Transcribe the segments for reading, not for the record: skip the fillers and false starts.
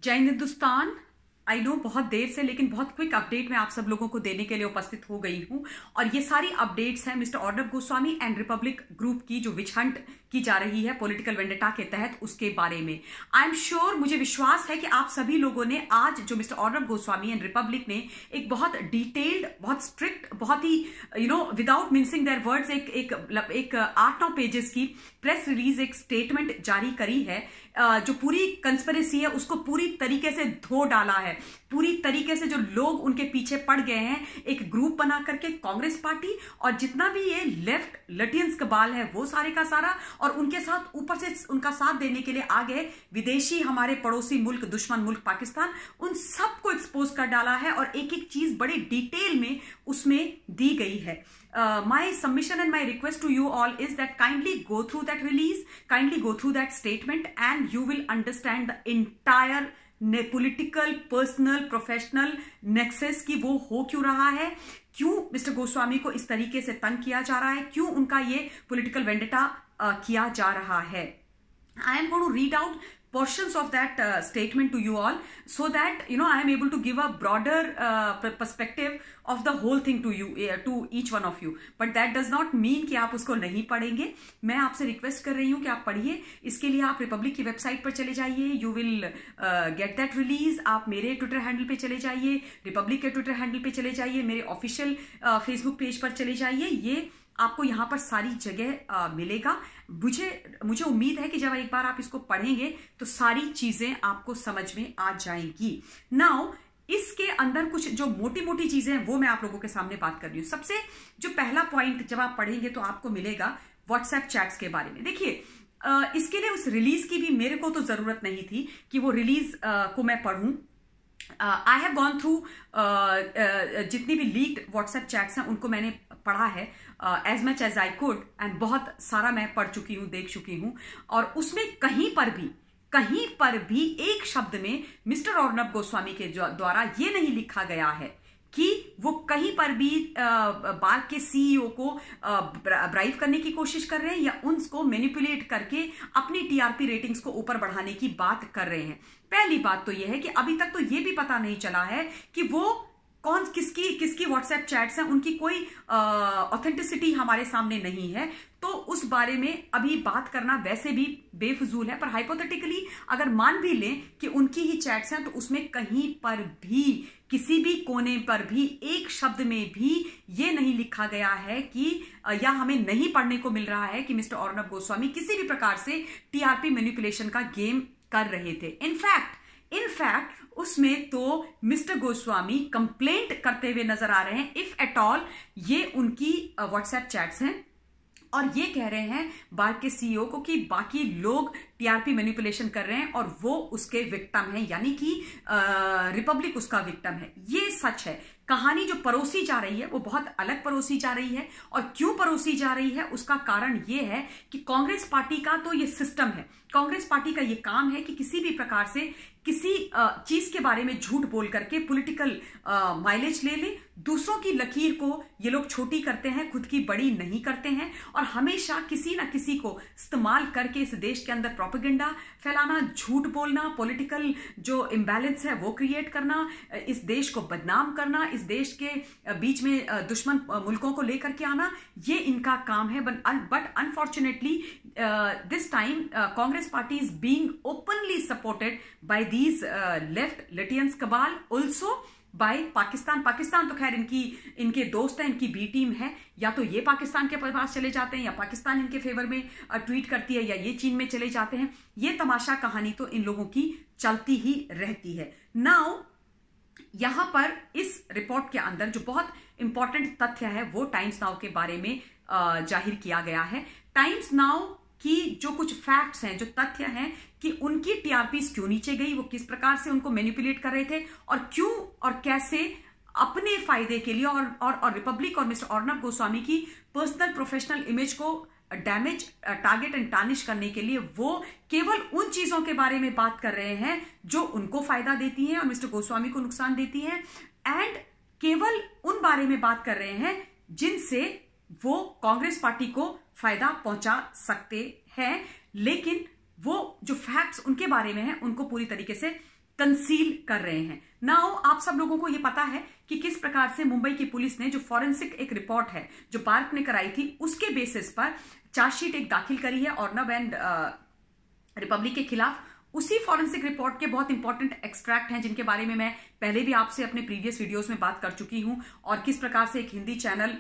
जय Hindustan. I know बहुत देर से, लेकिन बहुत क्विक अपडेट मैं आप सब लोगों को देने के लिए उपस्थित हो गई हूं। और ये सारी अपडेट्स हैं mister Arnab Goswami and Republic group की जो विच हंट की जा रही है पॉलिटिकल वेंडेटा के तहत, उसके बारे में। आई एम श्योर, मुझे विश्वास है कि आप सभी लोगों ने आज जो mister Arnab Goswami and Republic ने एक बहुत डिटेल्ड, बहुत स्ट्रिक्ट, बहुत ही विदाउट मिंसिंग देयर वर्ड्स एक 8-9 पेजेस की प्रेस रिलीज, एक स्टेटमेंट जारी करी है जो पूरी कंस्पिरेसी है उसको पूरी तरीके से धो डाला है। पूरी तरीके से जो लोग उनके पीछे पड़ गए हैं, एक ग्रुप बना करके कांग्रेस पार्टी और जितना भी ये लेफ्ट लटियंस कबाल है वो सारे का सारा, और उनके साथ ऊपर से उनका साथ देने के लिए आ गए विदेशी हमारे पड़ोसी मुल्क, दुश्मन मुल्क पाकिस्तान, उन सबको एक्सपोज कर डाला है और एक एक चीज बड़े डिटेल में उसमें दी गई है। My submission and my request to you all is that kindly go through that release, kindly go through that statement, and you will understand the entire political, personal, professional nexus कि वो हो क्यों रहा है, क्यों मिस्टर गोस्वामी को इस तरीके से तंग किया जा रहा है, क्यों उनका ये political vendetta किया जा रहा है। I am going to read out portions of that statement to you all so that I am able to give a broader perspective of the whole thing to you, to each one of you, but that does not mean कि आप उसको नहीं पढ़ेंगे। मैं आपसे request कर रही हूँ कि आप पढ़िए। इसके लिए आप रिपब्लिक की वेबसाइट पर चले जाइए, you will get that release. आप मेरे ट्विटर हैंडल पे चले जाइए, रिपब्लिक के ट्विटर हैंडल पे चले जाइए, मेरे ऑफिशियल फेसबुक पेज पर चले जाइए। ये आपको यहाँ पर सारी जगह मिलेगा। मुझे उम्मीद है कि जब एक बार आप इसको पढ़ेंगे तो सारी चीजें आपको समझ में आ जाएंगी। नाउ इसके अंदर कुछ जो मोटी मोटी चीजें हैं वो मैं आप लोगों के सामने बात कर रही हूँ। सबसे जो पहला पॉइंट जब आप पढ़ेंगे तो आपको मिलेगा व्हाट्सएप चैट्स के बारे में। देखिए, इसके लिए उस रिलीज की भी मेरे को तो जरूरत नहीं थी कि वो रिलीज को मैं पढ़ूं। आई हैव गॉन थ्रू जितनी भी लीक्ड व्हाट्सएप चैट्स हैं उनको मैंने पढ़ा है as much as I could, and बहुत सारा मैं पढ़ चुकी हूं, देख चुकी हूं। और उसमें कहीं पर भी एक शब्द में मिस्टर अर्नब गोस्वामी के द्वारा ये नहीं लिखा गया है कि वो कहीं पर भी बार्क के सीईओ को ब्राइव करने की कोशिश कर रहे हैं या उनको मैनिपुलेट करके अपनी टीआरपी रेटिंग्स को ऊपर बढ़ाने की बात कर रहे हैं। पहली बात तो ये है कि अभी तक तो ये भी पता नहीं चला है कि वो कौन किसकी व्हाट्सएप चैट्स हैं, उनकी कोई ऑथेंटिसिटी हमारे सामने नहीं है। तो उस बारे में अभी बात करना वैसे भी बेफजूल है। पर हाइपोथेटिकली अगर मान भी लें कि उनकी ही चैट्स हैं तो उसमें कहीं पर भी, किसी भी कोने पर भी, एक शब्द में भी ये नहीं लिखा गया है कि या हमें नहीं पढ़ने को मिल रहा है कि मिस्टर अर्नब गोस्वामी किसी भी प्रकार से टीआरपी मैनिपुलेशन का गेम कर रहे थे। इनफैक्ट उसमें तो मिस्टर गोस्वामी कंप्लेंट करते हुए नजर आ रहे हैं, इफ एट ऑल ये उनकी व्हाट्सएप चैट्स हैं, और ये कह रहे हैं बार्क के सीईओ को कि बाकी लोग टीआरपी मैनिपुलेशन कर रहे हैं और वो उसके विक्टिम हैं, यानी कि रिपब्लिक उसका विक्टिम है। ये सच है। कहानी जो परोसी जा रही है वो बहुत अलग परोसी जा रही है, और क्यों परोसी जा रही है उसका कारण ये है कि कांग्रेस पार्टी का तो ये सिस्टम है, कांग्रेस पार्टी का ये काम है कि किसी भी प्रकार से किसी चीज के बारे में झूठ बोल करके पॉलिटिकल माइलेज ले ले। दूसरों की लकीर को ये लोग छोटी करते हैं, खुद की बड़ी नहीं करते हैं, और हमेशा किसी ना किसी को इस्तेमाल करके इस देश के अंदर प्रोपेगेंडा फैलाना, झूठ बोलना, पॉलिटिकल जो इम्बैलेंस है वो क्रिएट करना, इस देश को बदनाम करना, इस देश के बीच में दुश्मन मुल्कों को लेकर के आना, ये इनका काम है। But unfortunately this time Congress party is being openly supported by these left Latians cabal, also by Pakistan तो खैर इनके दोस्त हैं, इनकी बी टीम है। या तो ये पाकिस्तान के पास चले जाते हैं या पाकिस्तान इनके फेवर में ट्वीट करती है, या ये चीन में चले जाते हैं। ये तमाशा कहानी तो इन लोगों की चलती ही रहती है। नाउ यहां पर इस रिपोर्ट के अंदर जो बहुत इंपॉर्टेंट तथ्य है वो टाइम्स नाउ के बारे में जाहिर किया गया है। टाइम्स नाउ कि जो कुछ फैक्ट्स हैं, जो तथ्य हैं कि उनकी टीआरपी क्यों नीचे गई, वो किस प्रकार से उनको मैनिपुलेट कर रहे थे, और क्यों और कैसे अपने फायदे के लिए और रिपब्लिक और मिस्टर अर्नब गोस्वामी की पर्सनल प्रोफेशनल इमेज को डैमेज, टारगेट एंड टार्निश करने के लिए वो केवल उन चीजों के बारे में बात कर रहे हैं जो उनको फायदा देती हैं और मिस्टर गोस्वामी को नुकसान देती हैं, एंड केवल उन बारे में बात कर रहे हैं जिनसे वो कांग्रेस पार्टी को फायदा पहुंचा सकते हैं। लेकिन वो जो फैक्ट्स उनके बारे में हैं उनको पूरी तरीके से कंसील कर रहे हैं। नाउ आप सब लोगों को ये पता है कि किस प्रकार से मुंबई की पुलिस ने जो फॉरेंसिक एक रिपोर्ट है जो बार्क ने कराई थी, उसके बेसिस पर चार्जशीट एक दाखिल करी है अर्नब एंड रिपब्लिक के खिलाफ। उसी फॉरेंसिक रिपोर्ट के बहुत इंपॉर्टेंट एक्सट्रैक्ट हैं जिनके बारे में मैं पहले भी आपसे अपने प्रीवियस वीडियोस में बात कर चुकी हूं, और किस प्रकार से एक हिंदी चैनल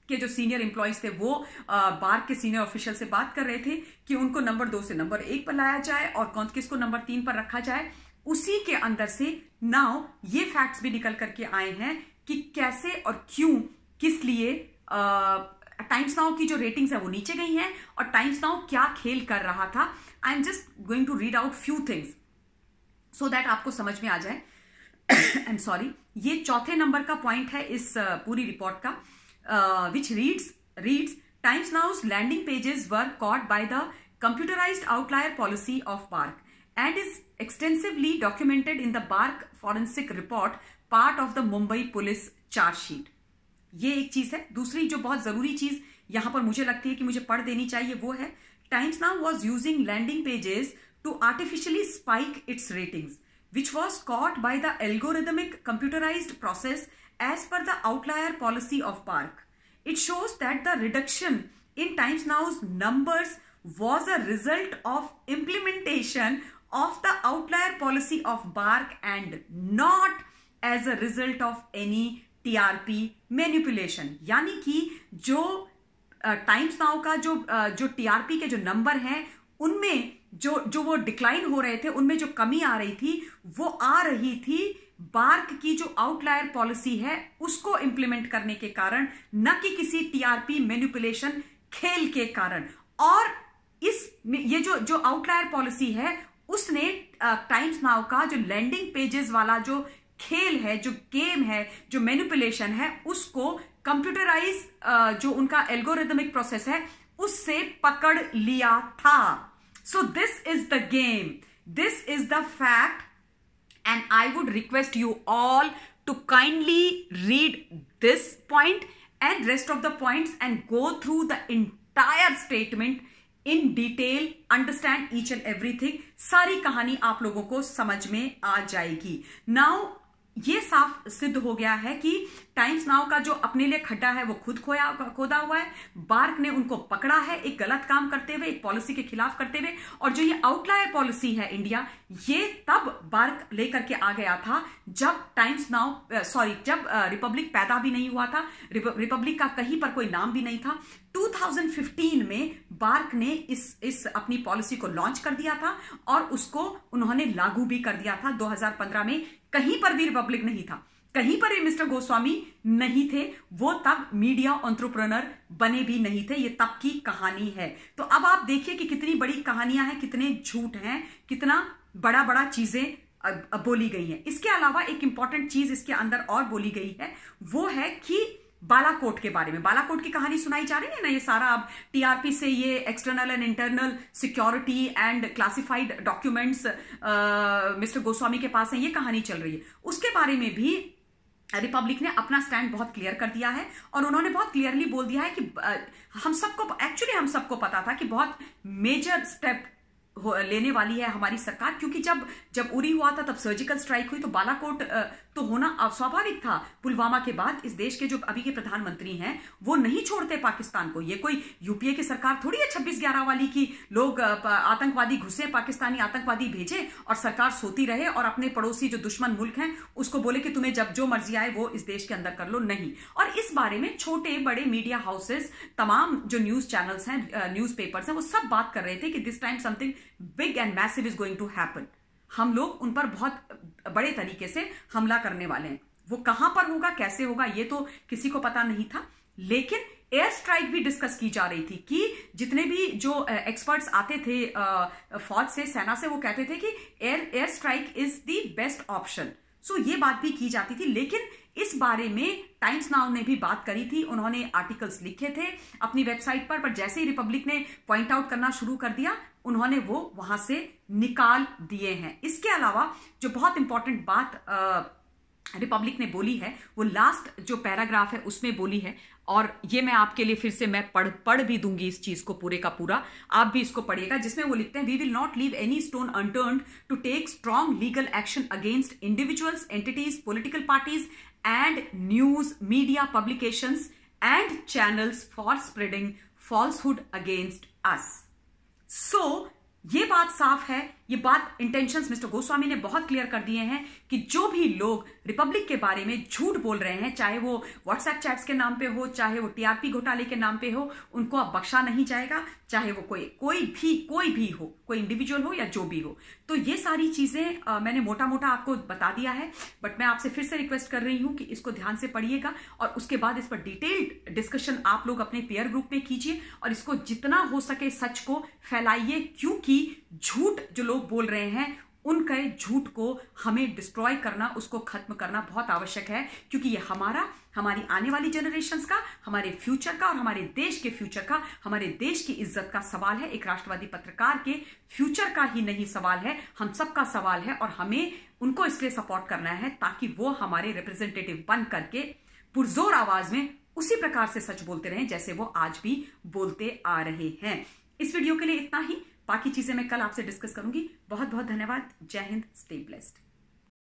के जो सीनियर एम्प्लॉयज थे वो बार्क के सीनियर ऑफिशियल से बात कर रहे थे कि उनको नंबर 2 से नंबर 1 पर लाया जाए और किसको नंबर 3 पर रखा जाए। उसी के अंदर से नाउ ये फैक्ट्स भी निकल करके आए हैं कि कैसे और क्यों, किस लिए टाइम्स नाउ की जो रेटिंग्स है वो नीचे गई हैं और टाइम्स नाउ क्या खेल कर रहा था। I am just going to read out few things so that आपको समझ में आ जाए। आई एम सॉरी, ये चौथे नंबर का पॉइंट है इस पूरी रिपोर्ट का, which reads Times Now's landing pages were caught by the computerized outlier policy of BARC and is extensively documented in the BARC forensic report, part of the Mumbai police charge sheet. ये एक चीज है। दूसरी जो बहुत जरूरी चीज यहां पर मुझे लगती है कि मुझे पढ़ देनी चाहिए वो है, Times Now was using landing pages to artificially spike its ratings, which was caught by the algorithmic computerized process as per the outlier policy of BARC. It shows that the reduction in Times Now's numbers was a result of implementation of the outlier policy of BARC and not as a result of any TRP manipulation. यानी कि जो times now का जो TRP के जो number हैं उनमें जो वो डिक्लाइन हो रहे थे, उनमें जो कमी आ रही थी वो आ रही थी बार्क की जो आउटलायर पॉलिसी है उसको इंप्लीमेंट करने के कारण, न कि किसी टीआरपी मैनिपुलेशन खेल के कारण। और ये जो आउटलायर पॉलिसी है उसने टाइम्स नाउ का जो लैंडिंग पेजेस वाला जो खेल है, जो गेम है, जो मैनिपुलेशन है, उसको कंप्यूटराइज जो उनका एल्गोरिथमिक प्रोसेस है उससे पकड़ लिया था। So this is the game, this is the fact, and I would request you all to kindly read this point and rest of the points and go through the entire statement in detail, understand each and everything. सारी कहानी आप लोगों को समझ में आ जाएगी। Now ये साफ सिद्ध हो गया है कि टाइम्स नाउ का जो अपने लिए खड्डा है वो खुद खोदा हुआ है। बार्क ने उनको पकड़ा है एक गलत काम करते हुए, एक पॉलिसी के खिलाफ करते हुए। और जो ये आउटलायर पॉलिसी है इंडिया, ये तब बार्क लेकर के आ गया था जब जब रिपब्लिक पैदा भी नहीं हुआ था, रिपब्लिक का कहीं पर कोई नाम भी नहीं था। 2015 में बार्क ने इस अपनी पॉलिसी को लॉन्च कर दिया था और उसको उन्होंने लागू भी कर दिया था। 2015 में कहीं पर भी रिपब्लिक नहीं था, कहीं पर भी मिस्टर गोस्वामी नहीं थे, वो तब मीडिया एंटरप्रेन्योर बने भी नहीं थे। ये तब की कहानी है। तो अब आप देखिए कि कितनी बड़ी कहानियां हैं, कितने झूठ हैं, कितना बड़ा बड़ा चीजें बोली गई हैं। इसके अलावा एक इंपॉर्टेंट चीज इसके अंदर और बोली गई है, वो है कि बालाकोट के बारे में। बालाकोट की कहानी सुनाई जा रही है ना, ये सारा अब टीआरपी से ये external and internal security and classified documents mister Goswami के पास है, ये कहानी चल रही है। उसके बारे में भी रिपब्लिक ने अपना स्टैंड बहुत क्लियर कर दिया है और उन्होंने बहुत क्लियरली बोल दिया है कि हम सबको पता था कि बहुत मेजर स्टेप लेने वाली है हमारी सरकार, क्योंकि जब उरी हुआ था तब सर्जिकल स्ट्राइक हुई तो बालाकोट तो होना स्वाभाविक था। पुलवामा के बाद इस देश के जो अभी के प्रधानमंत्री हैं वो नहीं छोड़ते पाकिस्तान को। ये कोई यूपीए की सरकार थोड़ी है 26/11 वाली की लोग आतंकवादी घुसे, पाकिस्तानी आतंकवादी भेजे और सरकार सोती रहे और अपने पड़ोसी जो दुश्मन मुल्क हैं उसको बोले कि तुम्हें जब जो मर्जी आए वो इस देश के अंदर कर लो। नहीं। और इस बारे में छोटे बड़े मीडिया हाउसेस, तमाम जो न्यूज चैनल्स हैं, न्यूज पेपर्स हैं, वो सब बात कर रहे थे कि this time something big and massive is going to happen. हम लोग उन पर बहुत बड़े तरीके से हमला करने वाले हैं। वो कहां पर होगा, कैसे होगा, ये तो किसी को पता नहीं था। लेकिन एयर स्ट्राइक भी डिस्कस की जा रही थी कि जितने भी जो एक्सपर्ट्स आते थे फौज से, सेना से, वो कहते थे कि air strike is the best option. So ये बात भी की जाती थी। लेकिन इस बारे में टाइम्स नाउ ने भी बात करी थी, उन्होंने आर्टिकल्स लिखे थे अपनी वेबसाइट पर जैसे ही रिपब्लिक ने पॉइंट आउट करना शुरू कर दिया उन्होंने वो वहां से निकाल दिए हैं। इसके अलावा जो बहुत इंपॉर्टेंट बात रिपब्लिक ने बोली है, वो लास्ट जो पैराग्राफ है उसमें बोली है, और ये मैं आपके लिए फिर से मैं पढ़ भी दूंगी इस चीज को पूरे का पूरा, आप भी इसको पढ़िएगा, जिसमें वो लिखते हैं, we will not leave any stone unturned to take strong legal action against individuals, entities, political parties and news media publications and channels for spreading falsehood against us. So ये बात साफ है, ये बात इंटेंशंस मिस्टर गोस्वामी ने बहुत clear कर दिए हैं कि जो भी लोग रिपब्लिक के बारे में झूठ बोल रहे हैं, चाहे वो व्हाट्सएप चैट्स के नाम पे हो, चाहे वो टीआरपी घोटाले के नाम पे हो, उनको अब बख्शा नहीं जाएगा, चाहे वो कोई भी हो, कोई इंडिविजुअल हो या जो भी हो। तो ये सारी चीजें मैंने मोटा मोटा आपको बता दिया है, बट मैं आपसे फिर से रिक्वेस्ट कर रही हूं कि इसको ध्यान से पढ़िएगा और उसके बाद इस पर डिटेल्ड डिस्कशन आप लोग अपने पीयर ग्रुप में कीजिए और इसको जितना हो सके सच को फैलाइए, क्योंकि झूठ जो लोग बोल रहे हैं उनके झूठ को हमें डिस्ट्रॉय करना, उसको खत्म करना बहुत आवश्यक है, क्योंकि ये हमारी आने वाली जनरेशंस का, हमारे फ्यूचर का और हमारे देश के फ्यूचर का, हमारे देश की इज्जत का सवाल है। एक राष्ट्रवादी पत्रकार के फ्यूचर का ही नहीं सवाल है, हम सबका सवाल है और हमें उनको इसलिए सपोर्ट करना है ताकि वो हमारे रिप्रेजेंटेटिव बन करके पुरजोर आवाज में उसी प्रकार से सच बोलते रहें जैसे वो आज भी बोलते आ रहे हैं। इस वीडियो के लिए इतना ही, बाकी चीजें मैं कल आपसे डिस्कस करूंगी। बहुत बहुत धन्यवाद। जय हिंद, स्टे ब्लेस्ड।